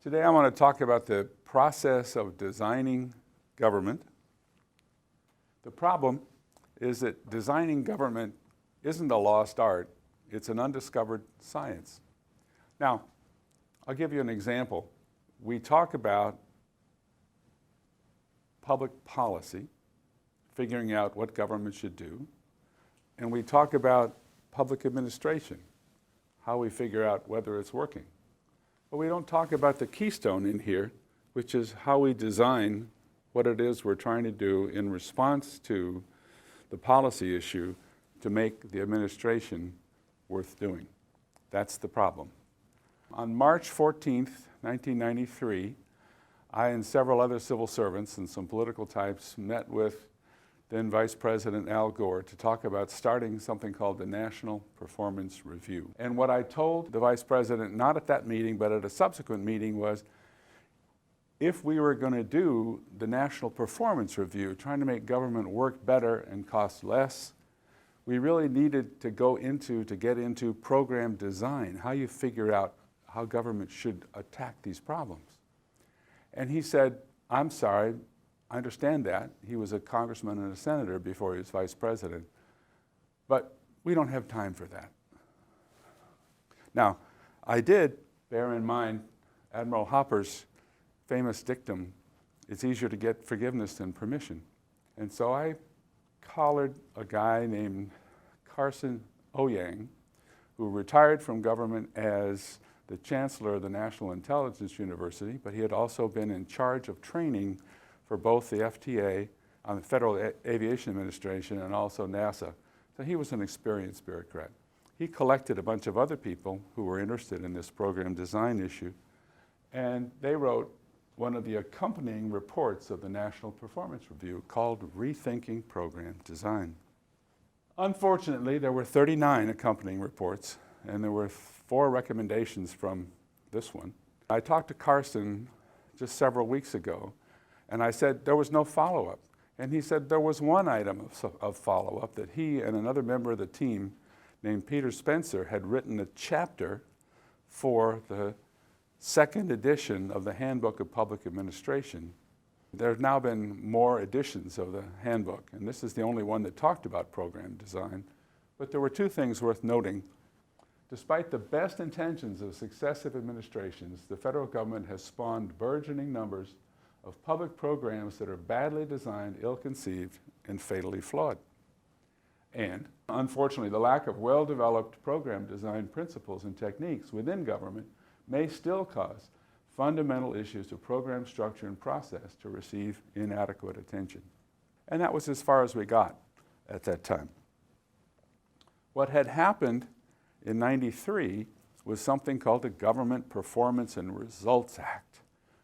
Today I want to talk about the process of designing government. The problem is that designing government isn't a lost art, it's an undiscovered science. Now, I'll give you an example. We talk about public policy, figuring out what government should do, and we talk about public administration, how we figure out whether it's working. But we don't talk about the keystone in here, which is how we design what it is we're trying to do in response to the policy issue to make the administration worth doing. That's the problem. On March 14th, 1993, I and several other civil servants and some political types met with then Vice President Al Gore to talk about starting something called the National Performance Review. And what I told the Vice President, not at that meeting, but at a subsequent meeting, was if we were going to do the National Performance Review, trying to make government work better and cost less, we really needed to get into program design, how you figure out how government should attack these problems. And he said, I'm sorry, I understand that. He was a congressman and a senator before he was vice president, but we don't have time for that. Now, I did bear in mind Admiral Hopper's famous dictum, it's easier to get forgiveness than permission. And so I collared a guy named Carson Ouyang, who retired from government as the chancellor of the National Intelligence University, but he had also been in charge of training for both the FTA, the Federal Aviation Administration, and also NASA. So he was an experienced bureaucrat. He collected a bunch of other people who were interested in this program design issue, and they wrote one of the accompanying reports of the National Performance Review called Rethinking Program Design. Unfortunately, there were 39 accompanying reports, and there were 4 recommendations from this one. I talked to Carson just several weeks ago, and I said there was no follow-up. And he said there was one item of follow-up that he and another member of the team named Peter Spencer had written a chapter for the second edition of the Handbook of Public Administration. There have now been more editions of the handbook, and this is the only one that talked about program design. But there were 2 things worth noting. Despite the best intentions of successive administrations, the federal government has spawned burgeoning numbers of public programs that are badly designed, ill-conceived, and fatally flawed. And, unfortunately, the lack of well-developed program design principles and techniques within government may still cause fundamental issues of program structure and process to receive inadequate attention. And that was as far as we got at that time. What had happened in '93 was something called the Government Performance and Results Act.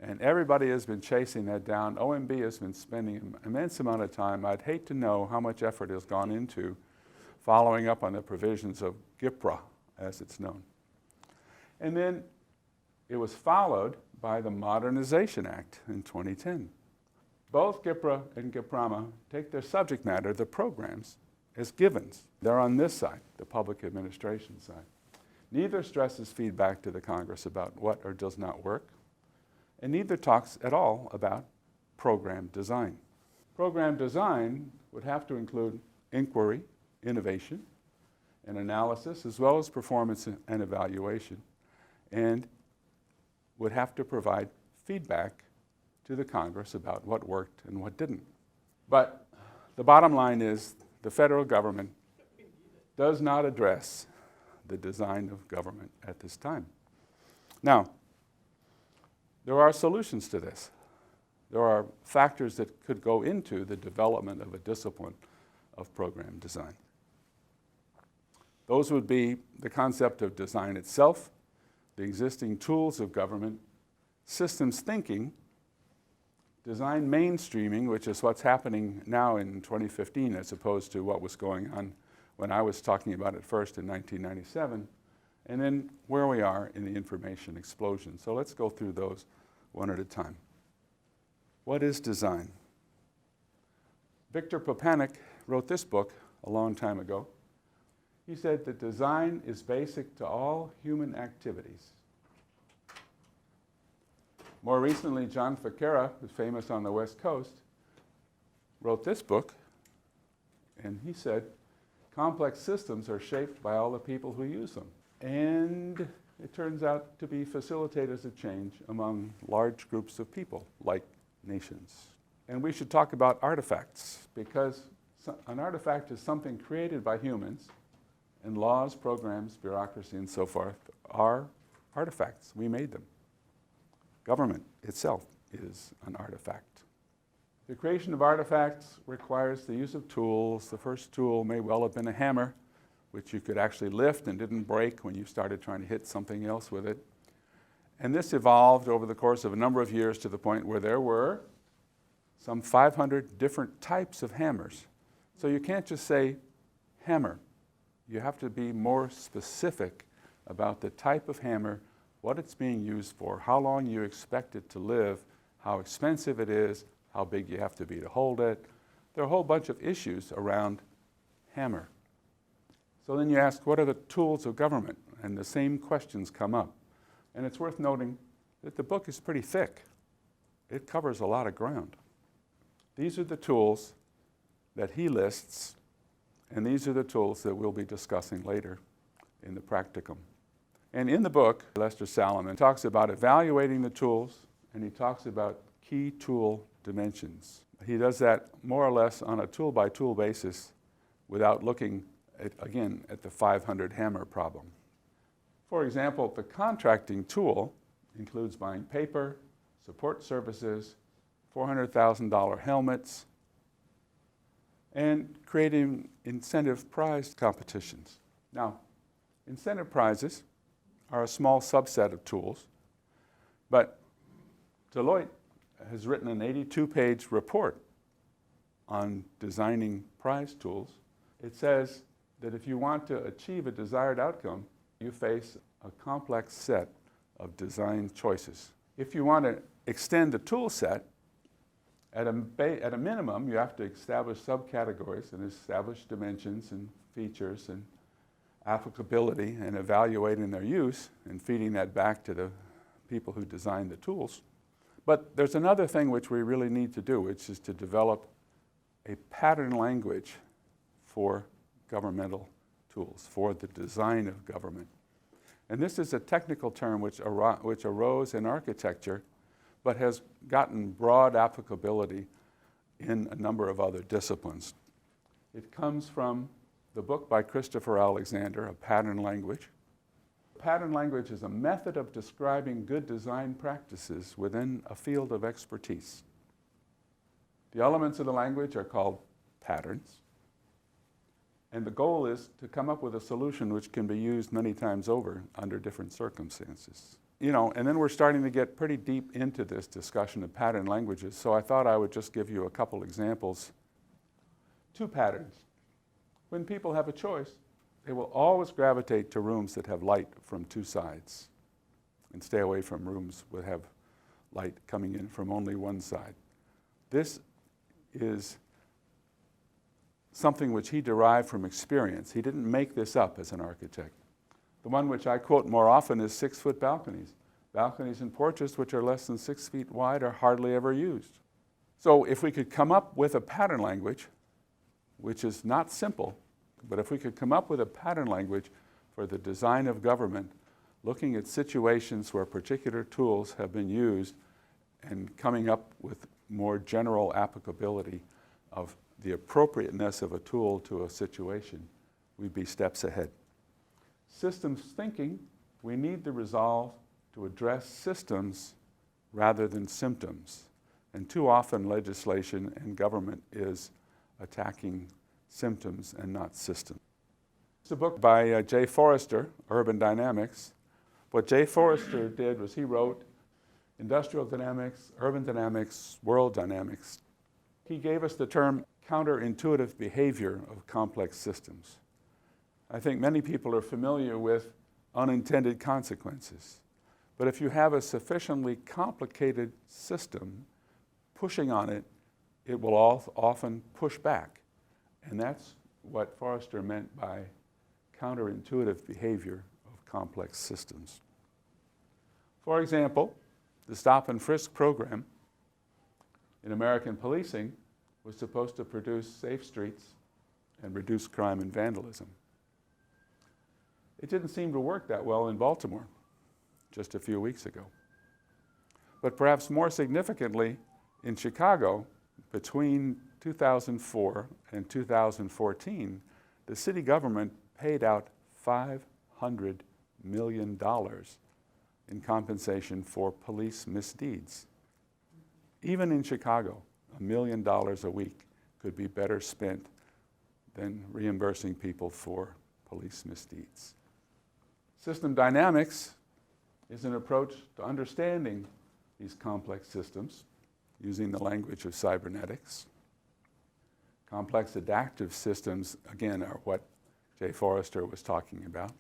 And everybody has been chasing that down. OMB has been spending an immense amount of time. I'd hate to know how much effort has gone into following up on the provisions of GPRA, as it's known. And then it was followed by the Modernization Act in 2010. Both GPRA and GPRAMA take their subject matter, the programs, as givens. They're on this side, the public administration side. Neither stresses feedback to the Congress about what or does not work, and neither talks at all about program design. Program design would have to include inquiry, innovation, and analysis, as well as performance and evaluation, and would have to provide feedback to the Congress about what worked and what didn't. But the bottom line is the federal government does not address the design of government at this time. Now, there are solutions to this. There are factors that could go into the development of a discipline of program design. Those would be the concept of design itself, the existing tools of government, systems thinking, design mainstreaming, which is what's happening now in 2015 as opposed to what was going on when I was talking about it first in 1997, and then where we are in the information explosion. So let's go through those one at a time. What is design? Victor Papanek wrote this book a long time ago. He said that design is basic to all human activities. More recently, John Ficarra, who's famous on the West Coast, wrote this book, and he said, complex systems are shaped by all the people who use them. And it turns out to be facilitators of change among large groups of people, like nations. And we should talk about artifacts, because an artifact is something created by humans, and laws, programs, bureaucracy, and so forth are artifacts. We made them. Government itself is an artifact. The creation of artifacts requires the use of tools. The first tool may well have been a hammer, which you could actually lift and didn't break when you started trying to hit something else with it. And this evolved over the course of a number of years to the point where there were some 500 different types of hammers. So you can't just say hammer. You have to be more specific about the type of hammer, what it's being used for, how long you expect it to live, how expensive it is, how big you have to be to hold it. There are a whole bunch of issues around hammer. So then you ask, what are the tools of government? And the same questions come up. And it's worth noting that the book is pretty thick. It covers a lot of ground. These are the tools that he lists, and these are the tools that we'll be discussing later in the practicum. And in the book, Lester Salomon talks about evaluating the tools, and he talks about key tool dimensions. He does that more or less on a tool-by-tool basis without looking, again, at the 500 hammer problem. For example, the contracting tool includes buying paper, support services, $400,000 helmets, and creating incentive prize competitions. Now, incentive prizes are a small subset of tools, but Deloitte has written an 82-page report on designing prize tools. It says that if you want to achieve a desired outcome, you face a complex set of design choices. If you want to extend the tool set, at a minimum, you have to establish subcategories and establish dimensions and features and applicability and evaluating their use and feeding that back to the people who design the tools. But there's another thing which we really need to do, which is to develop a pattern language for governmental tools, for the design of government. And this is a technical term which arose in architecture, but has gotten broad applicability in a number of other disciplines. It comes from the book by Christopher Alexander, A Pattern Language. Pattern language is a method of describing good design practices within a field of expertise. The elements of the language are called patterns, and the goal is to come up with a solution which can be used many times over under different circumstances. You know, and then we're starting to get pretty deep into this discussion of pattern languages, so I thought I would just give you a couple examples. 2 patterns. When people have a choice, they will always gravitate to rooms that have light from 2 sides and stay away from rooms that have light coming in from only one side. This is something which he derived from experience. He didn't make this up as an architect. The one which I quote more often is 6-foot balconies. Balconies and porches which are less than 6 feet wide are hardly ever used. So if we could come up with a pattern language, which is not simple, but if we could come up with a pattern language for the design of government, looking at situations where particular tools have been used and coming up with more general applicability of the appropriateness of a tool to a situation, we'd be steps ahead. Systems thinking, we need the resolve to address systems rather than symptoms. And too often legislation and government is attacking symptoms and not systems. It's a book by Jay Forrester, Urban Dynamics. What Jay Forrester did was he wrote industrial dynamics, urban dynamics, world dynamics. He gave us the term counterintuitive behavior of complex systems. I think many people are familiar with unintended consequences. But if you have a sufficiently complicated system, pushing on it, it will often push back. And that's what Forrester meant by counterintuitive behavior of complex systems. For example, The stop and frisk program in American policing was supposed to produce safe streets and reduce crime and vandalism. It didn't seem to work that well in Baltimore just a few weeks ago. But perhaps more significantly, in Chicago, between 2004 and 2014, the city government paid out $500 million in compensation for police misdeeds. Even in Chicago, $1 million a week could be better spent than reimbursing people for police misdeeds. System dynamics is an approach to understanding these complex systems using the language of cybernetics. Complex adaptive systems, again, are what Jay Forrester was talking about.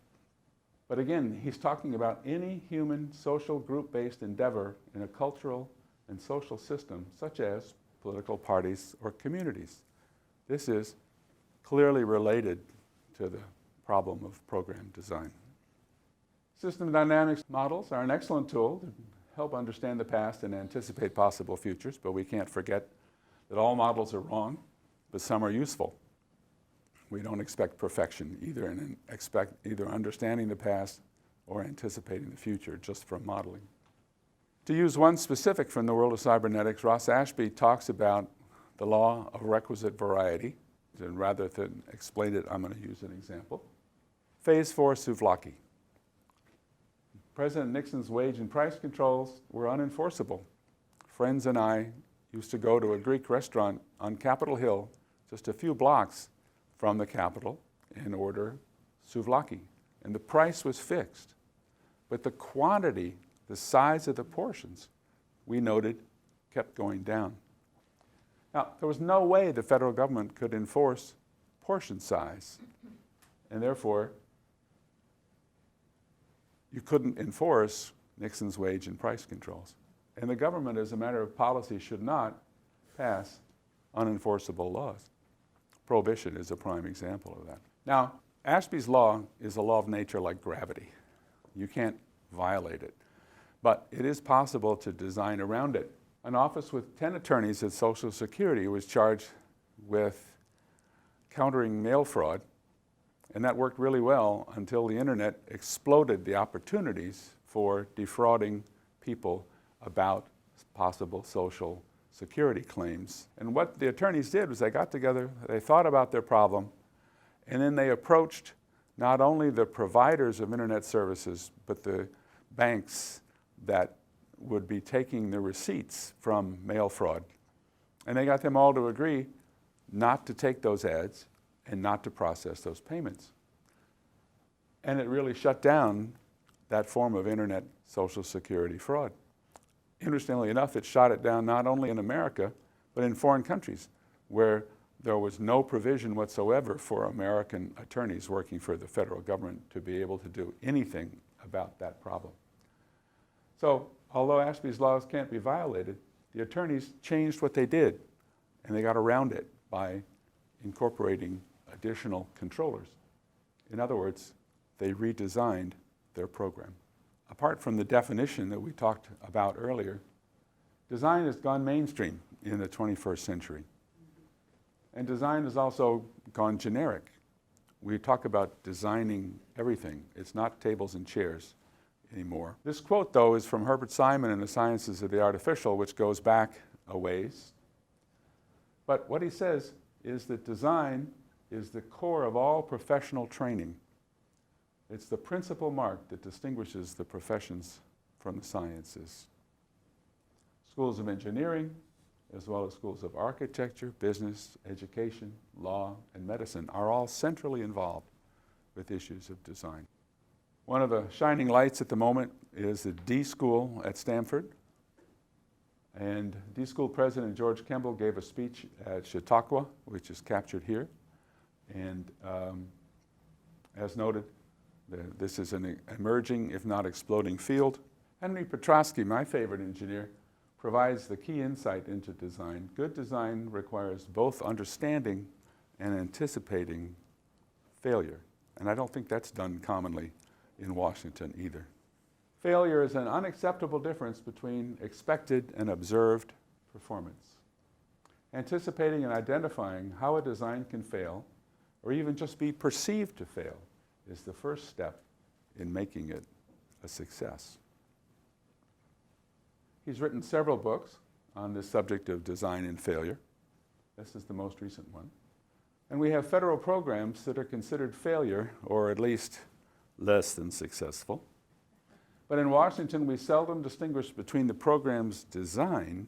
But again, he's talking about any human social group-based endeavor in a cultural and social system, such as political parties or communities. This is clearly related to the problem of program design. System dynamics models are an excellent tool to help understand the past and anticipate possible futures, but we can't forget that all models are wrong, but some are useful. We don't expect perfection, either understanding the past or anticipating the future just from modeling. To use one specific from the world of cybernetics, Ross Ashby talks about the law of requisite variety, and rather than explain it, I'm going to use an example. Phase 4 souvlaki. President Nixon's wage and price controls were unenforceable. Friends and I used to go to a Greek restaurant on Capitol Hill, just a few blocks from the Capitol, and order souvlaki. And the price was fixed. But the quantity, the size of the portions, we noted, kept going down. Now, there was no way the federal government could enforce portion size, and therefore, you couldn't enforce Nixon's wage and price controls. And the government, as a matter of policy, should not pass unenforceable laws. Prohibition is a prime example of that. Now, Ashby's law is a law of nature like gravity. You can't violate it. But it is possible to design around it. An office with 10 attorneys at Social Security was charged with countering mail fraud, and that worked really well until the internet exploded the opportunities for defrauding people about possible social security claims. And what the attorneys did was they got together, they thought about their problem, and then they approached not only the providers of internet services, but the banks that would be taking the receipts from mail fraud. And they got them all to agree not to take those ads and not to process those payments. And it really shut down that form of internet social security fraud. Interestingly enough, it shot it down not only in America, but in foreign countries where there was no provision whatsoever for American attorneys working for the federal government to be able to do anything about that problem. So, although Ashby's laws can't be violated, the attorneys changed what they did, and they got around it by incorporating additional controllers. In other words, they redesigned their program. Apart from the definition that we talked about earlier, design has gone mainstream in the 21st century. And design has also gone generic. We talk about designing everything. It's not tables and chairs anymore. This quote, though, is from Herbert Simon in The Sciences of the Artificial, which goes back a ways. But what he says is that design is the core of all professional training. It's the principal mark that distinguishes the professions from the sciences. Schools of engineering, as well as schools of architecture, business, education, law, and medicine are all centrally involved with issues of design. One of the shining lights at the moment is the D School at Stanford. And D School President George Kemble gave a speech at Chautauqua, which is captured here. And as noted, this is an emerging, if not exploding, field. Henry Petrosky, my favorite engineer, provides the key insight into design. Good design requires both understanding and anticipating failure. And I don't think that's done commonly in Washington either. Failure is an unacceptable difference between expected and observed performance. Anticipating and identifying how a design can fail, or even just be perceived to fail, is the first step in making it a success. He's written several books on this subject of design and failure. This is the most recent one. And we have federal programs that are considered failure, or at least less than successful. But in Washington, we seldom distinguish between the program's design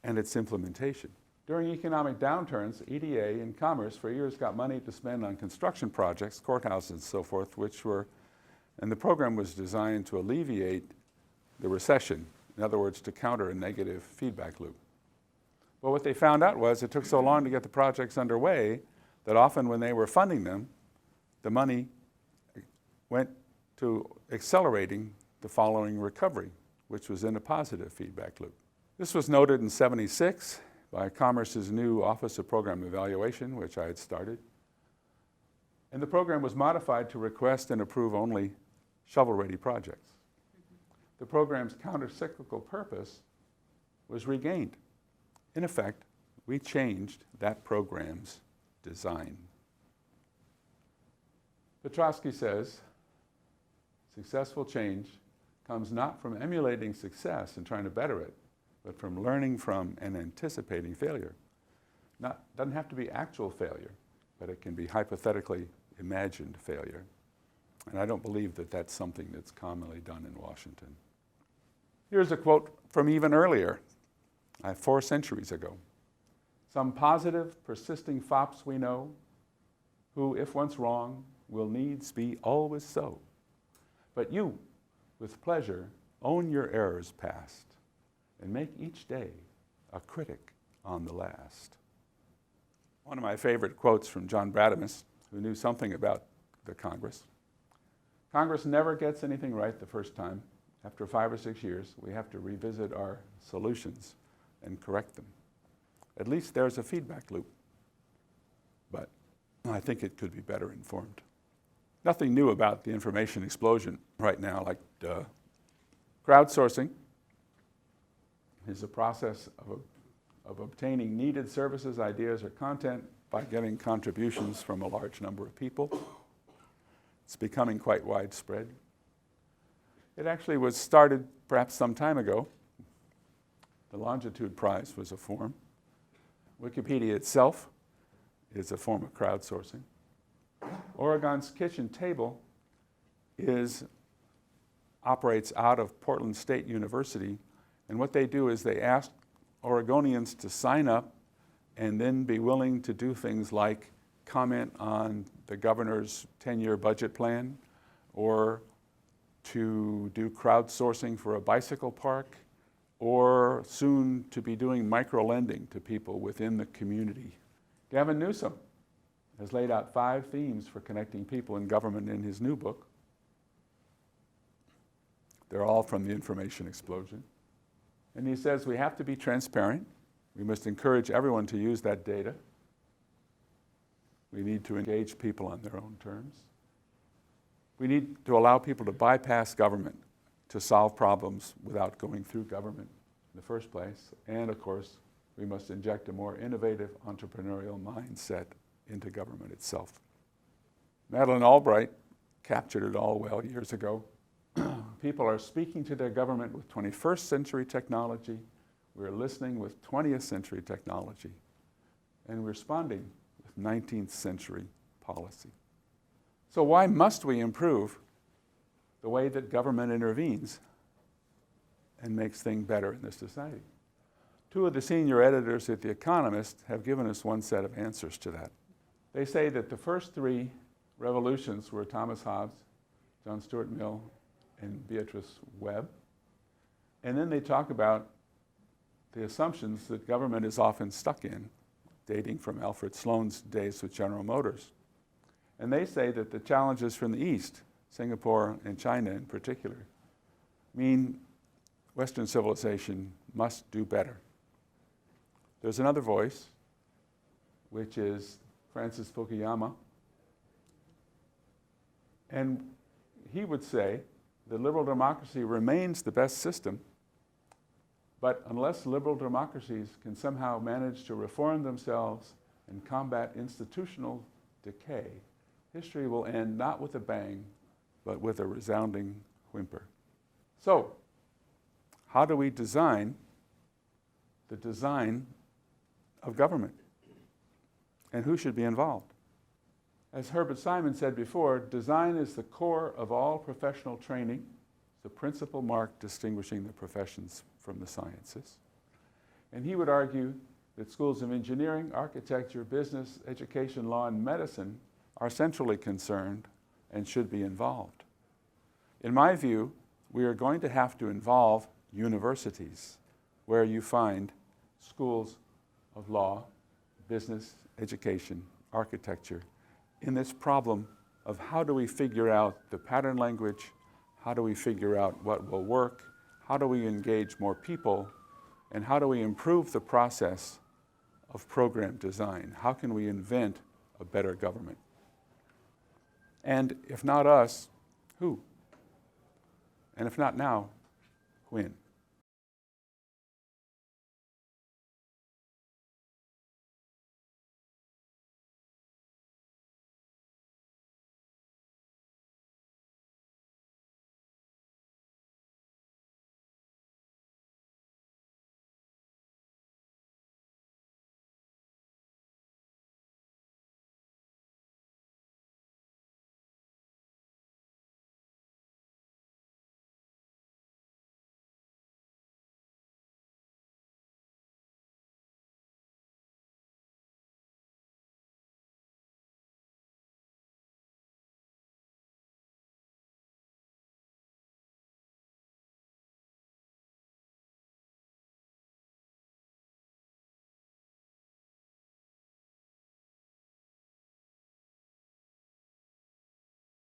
and its implementation. During economic downturns, EDA and Commerce for years got money to spend on construction projects, courthouses and so forth, and the program was designed to alleviate the recession. In other words, to counter a negative feedback loop. But what they found out was it took so long to get the projects underway that often when they were funding them, the money went to accelerating the following recovery, which was in a positive feedback loop. This was noted in '76 by Commerce's new Office of Program Evaluation, which I had started. And the program was modified to request and approve only shovel-ready projects. The program's counter-cyclical purpose was regained. In effect, we changed that program's design. Petrosky says, successful change comes not from emulating success and trying to better it, but from learning from and anticipating failure. Doesn't have to be actual failure, but it can be hypothetically imagined failure. And I don't believe that that's something that's commonly done in Washington. Here's a quote from even earlier, 4 centuries ago. Some positive, persisting fops we know, who, if once wrong, will needs be always so. But you, with pleasure, own your errors past, and make each day a critic on the last. One of my favorite quotes from John Bradamus, who knew something about the Congress. Congress never gets anything right the first time. After 5 or 6 years, we have to revisit our solutions and correct them. At least there's a feedback loop, but I think it could be better informed. Nothing new about the information explosion right now, like crowdsourcing is a process of obtaining needed services, ideas, or content by getting contributions from a large number of people. It's becoming quite widespread. It actually was started perhaps some time ago. The Longitude Prize was a form. Wikipedia itself is a form of crowdsourcing. Oregon's Kitchen Table operates out of Portland State University, and what they do is they ask Oregonians to sign up and then be willing to do things like comment on the governor's 10-year budget plan, or to do crowdsourcing for a bicycle park, or soon to be doing micro-lending to people within the community. Gavin Newsom has laid out 5 themes for connecting people in government in his new book. They're all from the information explosion. And he says we have to be transparent. We must encourage everyone to use that data. We need to engage people on their own terms. We need to allow people to bypass government to solve problems without going through government in the first place. And of course, we must inject a more innovative entrepreneurial mindset into government itself. Madeleine Albright captured it all well years ago. People are speaking to their government with 21st century technology. We're listening with 20th century technology and responding with 19th century policy. So why must we improve the way that government intervenes and makes things better in this society? 2 of the senior editors at The Economist have given us one set of answers to that. They say that the first 3 revolutions were Thomas Hobbes, John Stuart Mill, and Beatrice Webb. And then they talk about the assumptions that government is often stuck in, dating from Alfred Sloan's days with General Motors. And they say that the challenges from the East, Singapore and China in particular, mean Western civilization must do better. There's another voice, which is Francis Fukuyama. And he would say the liberal democracy remains the best system, but unless liberal democracies can somehow manage to reform themselves and combat institutional decay, history will end not with a bang, but with a resounding whimper. So, how do we design the design of government? And who should be involved? As Herbert Simon said before, design is the core of all professional training, the principal mark distinguishing the professions from the sciences. And he would argue that schools of engineering, architecture, business, education, law, and medicine are centrally concerned and should be involved. In my view, we are going to have to involve universities, where you find schools of law, business, education, architecture, in this problem of how do we figure out the pattern language, how do we figure out what will work, how do we engage more people, and how do we improve the process of program design? How can we invent a better government? And if not us, who? And if not now, when?